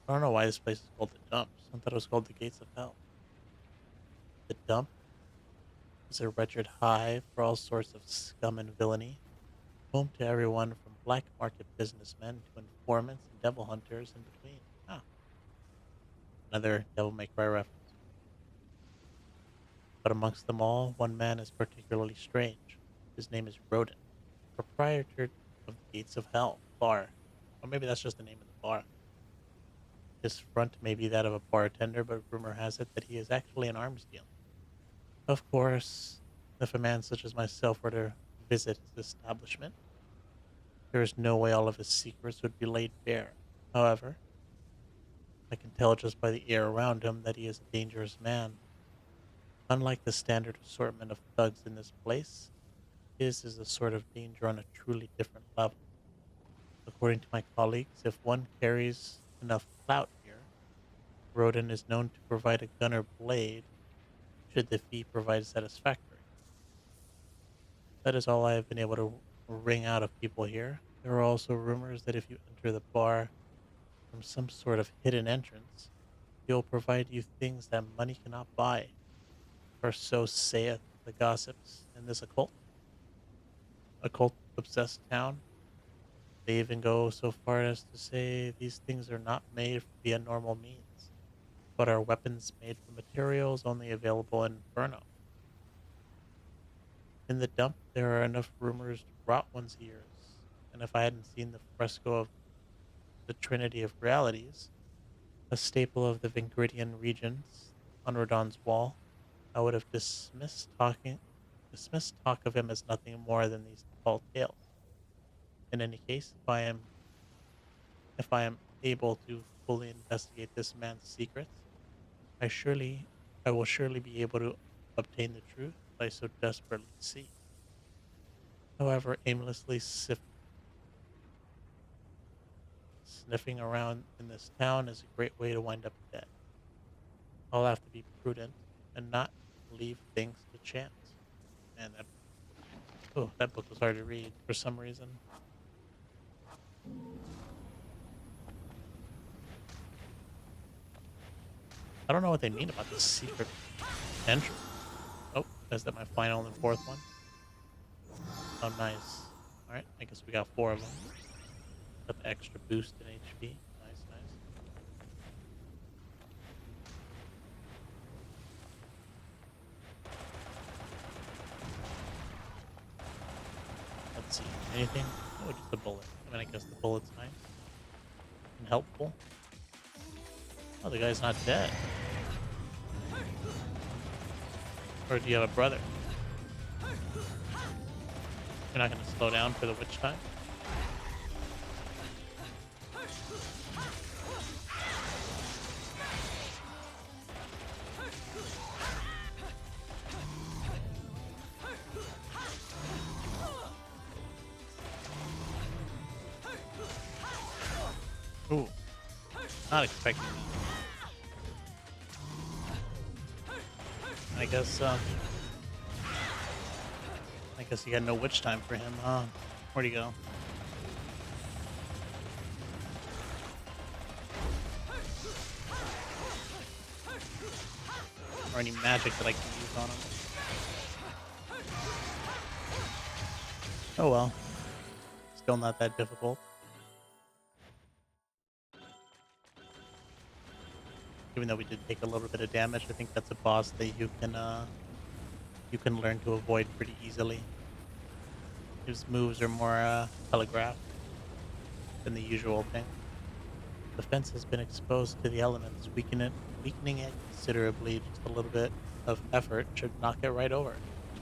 I don't know why this place is called the dumps. I thought it was called the gates of hell. The dump is a wretched hive for all sorts of scum and villainy, home to everyone from black market businessmen to informants and devil hunters in between. Ah, another Devil May Cry reference. But amongst them all, one man is particularly strange. His name is Rodin, proprietor of the Gates of Hell bar. Or maybe that's just the name of the bar. His front may be that of a bartender, but rumor has it that he is actually an arms dealer. Of course, if a man such as myself were to visit his establishment, there is no way all of his secrets would be laid bare. However, I can tell just by the air around him that he is a dangerous man. Unlike the standard assortment of thugs in this place, his is a sort of danger on a truly different level. According to my colleagues, if one carries enough clout here, Rodin is known to provide a gun or blade should the fee provide satisfactory. That is all I have been able to wring out of people here. There are also rumors that if you enter the bar from some sort of hidden entrance, he will provide you things that money cannot buy, or so saith the gossips in this occult obsessed town. They even go so far as to say these things are not made via normal means, but are weapons made from materials only available in Inferno. In the dump, there are enough rumors to rot one's ears, and if I hadn't seen the fresco of the Trinity of Realities, a staple of the Vingridian regions on Rodon's wall, I would have dismissed talk of him as nothing more than these tall tales. In any case, if I am able to fully investigate this man's secrets, I surely I will surely be able to obtain the truth I so desperately seek. However, sniffing around in this town is a great way to wind up dead. I'll have to be prudent and not leave things to chance. Man, that book was hard to read for some reason. I don't know what they mean about this secret entry. Oh, is that my final and fourth one? Oh, nice. All right, I guess we got four of them. Got the extra boost in HP. Nice, nice. Let's see. Anything? Oh, just a bullet. I mean, I guess the bullet's nice and helpful. Oh, the guy's not dead. Or do you have a brother? You're not going to slow down for the witch time? Ooh, not expecting that. I guess you got no witch time for him, huh? Where'd he go? Or any magic that I can use on him? Oh well, still not that difficult. Even though we did take a little bit of damage, I think that's a boss that you can learn to avoid pretty easily. His moves are more telegraphed than the usual thing. The fence has been exposed to the elements, weakening it considerably. Just a little bit of effort should knock it right over. You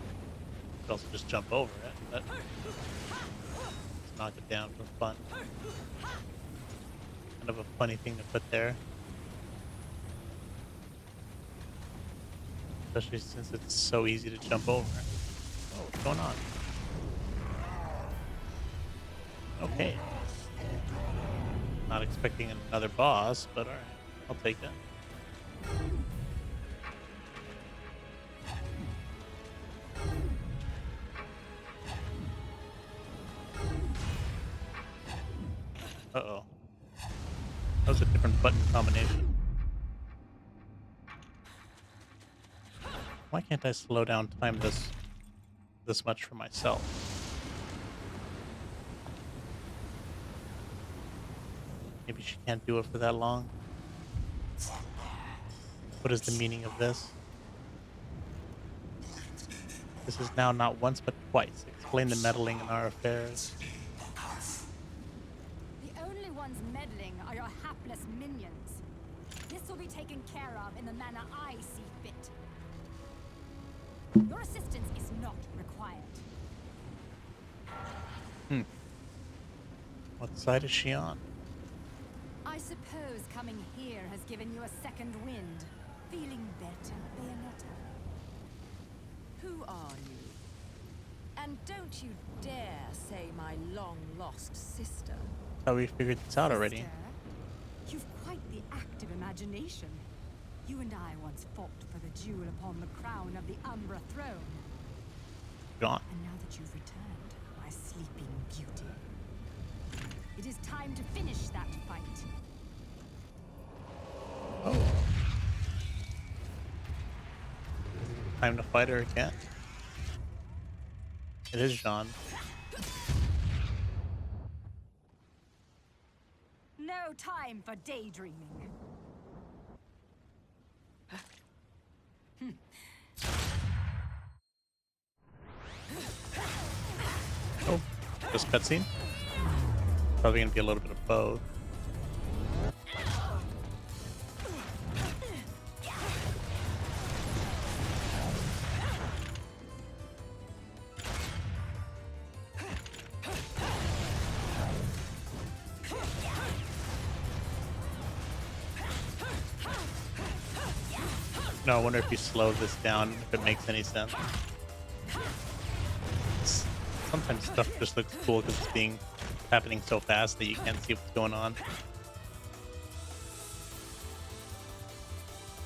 could also just jump over it, but let's knock it down for fun. Kind of a funny thing to put there. Especially since it's so easy to jump over. Oh, what's going on? Okay. Not expecting another boss, but alright. I'll take it. Uh-oh. That was a different button combination. Why can't I slow down time this much for myself? Maybe she can't do it for that long. What is the meaning of this? This is now not once but twice. Explain the meddling in our affairs. The only ones meddling are your hapless minions. This will be taken care of in the manner I see fit. Your assistance is not required. What side is she on? I suppose coming here has given you a second wind. Feeling better, Bayonetta? Who are you? And don't you dare say my long-lost sister. How we figured this out already. Sister, you've quite the active imagination. You and I once fought for the jewel upon the crown of the Umbra throne. Gone. And now that you've returned, my sleeping beauty, it is time to finish that fight. Oh. Time to fight her again. It is Jean. No time for daydreaming. Oh, just cutscene? Probably gonna be a little bit of both. No, I wonder if you slow this down, if it makes any sense. S- Sometimes stuff just looks cool because it's being happening so fast that you can't see what's going on,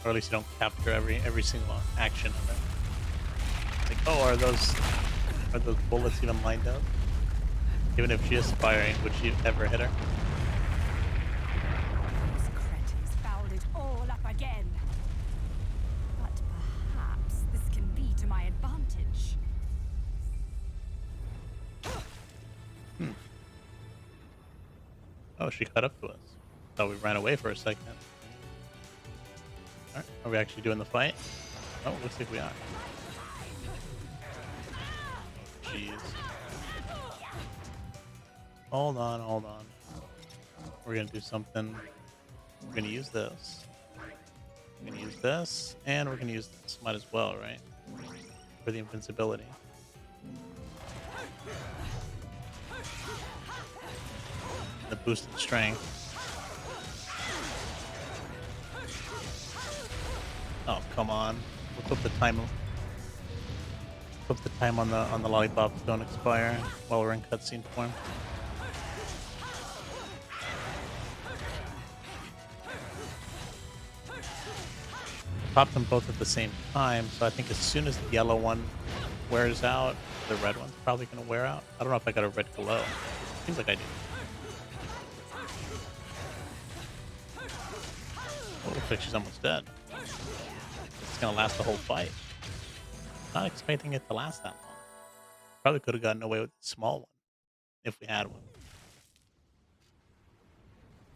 or at least you don't capture every single action of it. Like, oh, are those bullets even lined up? Even if she is firing, would she ever hit her? These cretins fouled it all up again. But perhaps this can be to my advantage. Hmm. Oh, she caught up to us. Thought we ran away for a second. Alright, are we actually doing the fight? Oh, looks like we are. Jeez. Hold on, hold on. We're gonna do something. We're gonna use this. We're gonna use this, and we're gonna use this. Might as well, right? For the invincibility. The boosted strength. Oh, come on. Let's hope the time. Hope the time on the lollipops don't expire while we're in cutscene form. Pop them both at the same time, so I think as soon as the yellow one wears out, the red one's probably gonna wear out. I don't know if I got a red glow. Seems like I do. Oh, looks like she's almost dead. It's gonna last the whole fight. Not expecting it to last that long. Probably could have gotten away with a small one if we had one.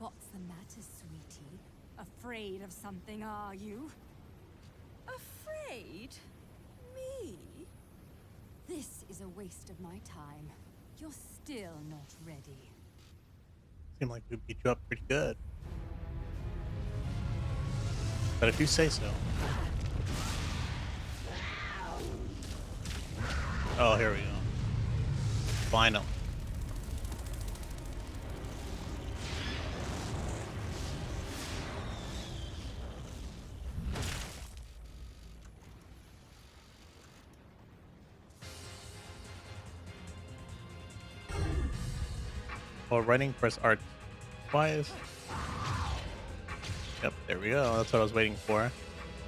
What's the matter, sweetie? Afraid of something, are you? Afraid? Me? This is a waste of my time. You're still not ready. Seemed like we beat you up pretty good. But if you say so. Oh, here we go. Finally. While running, press R twice. Yep, there we go. That's what I was waiting for.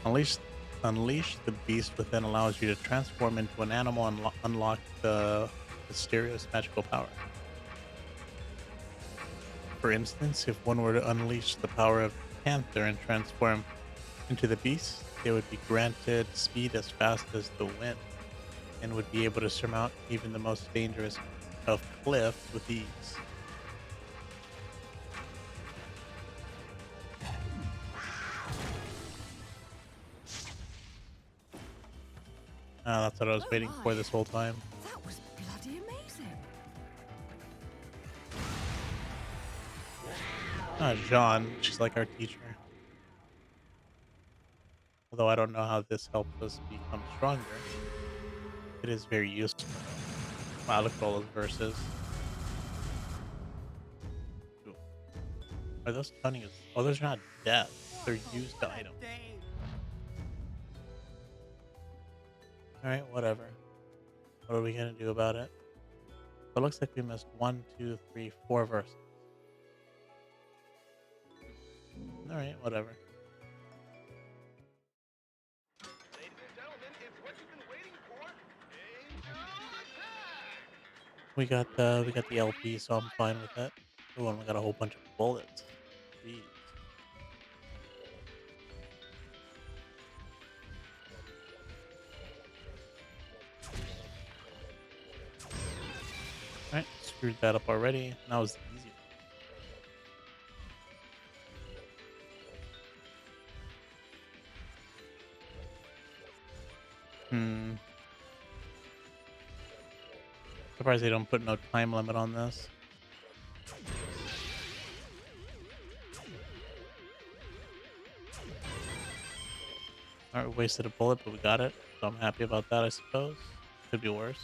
Unleash, unleash the beast within allows you to transform into an animal and unlock the mysterious magical power. For instance, if one were to unleash the power of the panther and transform into the beast, they would be granted speed as fast as the wind and would be able to surmount even the most dangerous of cliffs with ease. That's what I was Oh waiting for my, this whole time. that was bloody amazing. Jean, she's like our teacher. Although I don't know how this helps us become stronger. It is very useful. Wow, look at all those verses. Ooh. Are those counting as... Oh, those are not deaths. They're used items. Alright, whatever. What are we gonna do about it? It looks like we missed 1, 2, 3, 4 verses. Alright, whatever. We got the LP, so I'm fine with it. Oh, and we got a whole bunch of bullets. Jeez. Alright, screwed that up already. That was the easy one. Surprised they don't put no time limit on this. Alright, we wasted a bullet, but we got it. So I'm happy about that, I suppose. Could be worse.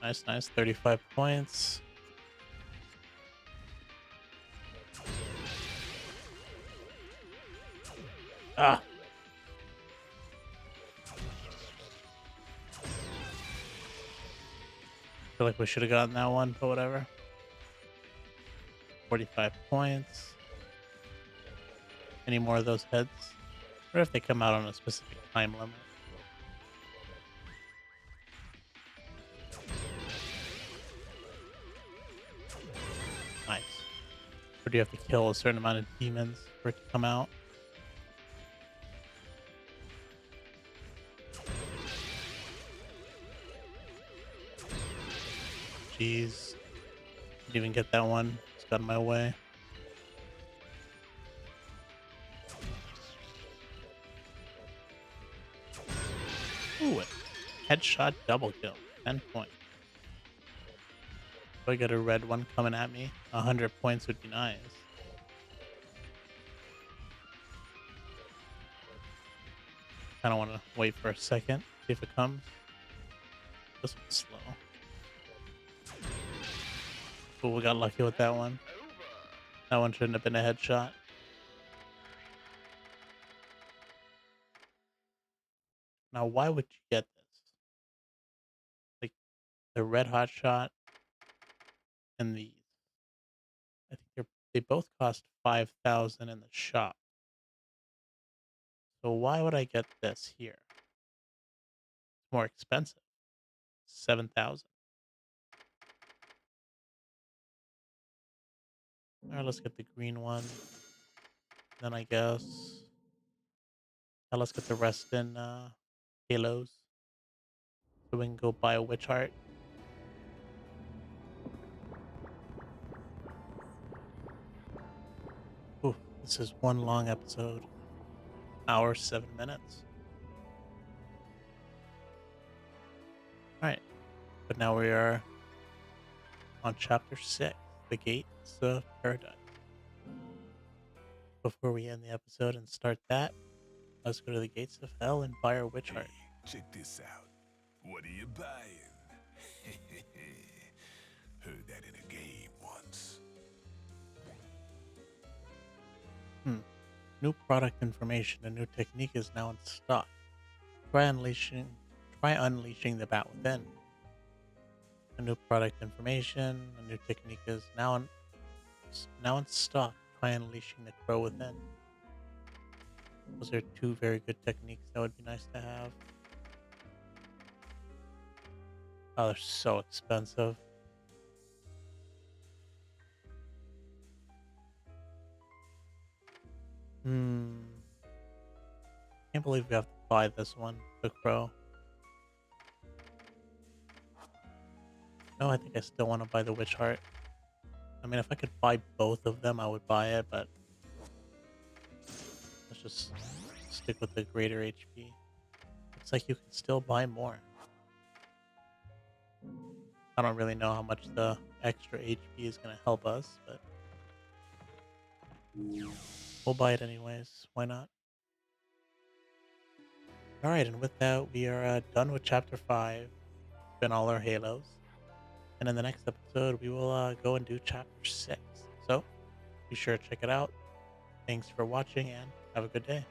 Nice, nice. 35 points. Ah, feel like we should have gotten that one, but whatever. 45 points. Any more of those heads? What if they come out on a specific time limit? Nice. Or do you have to kill a certain amount of demons for it to come out? Jeez. Didn't even get that one. It's got in my way. Ooh, a headshot double kill. 10 points. If I get a red one coming at me, 100 points would be nice. Kinda wanna wait for a second, see if it comes. This one's slow. Ooh, we got lucky with that one. That one shouldn't have been a headshot. Now, why would you get this? Like, the red hot shot and these. I think they both cost 5,000 in the shop. So why would I get this here? It's more expensive. 7,000. Alright, let's get the green one. Then I guess. Let's get the rest in halos. So we can go buy a witch heart. Ooh, this is one long episode. Hour 7 minutes. Alright. But now we are on chapter 6, The Gates of Paradise. Before we end the episode and start that, let's go to the Gates of Hell and buy our witch heart. Check this out. What are you buying? Heard that in a game once. New product information. A new technique is now in stock. Try unleashing the bat within. A new product information. A new technique is now in stock. Try unleashing the crow within. Those are two very good techniques that would be nice to have. Oh, they're so expensive. Can't believe we have to buy this one, the crow. No, I think I still want to buy the witch heart. I mean, if I could buy both of them, I would buy it, but let's just stick with the greater HP. Looks like you can still buy more. I don't really know how much the extra HP is going to help us, but we'll buy it anyways. Why not? Alright, and with that, we are done with Chapter 5. Spin all our halos. And in the next episode, we will go and do Chapter 6. So, be sure to check it out. Thanks for watching, and have a good day.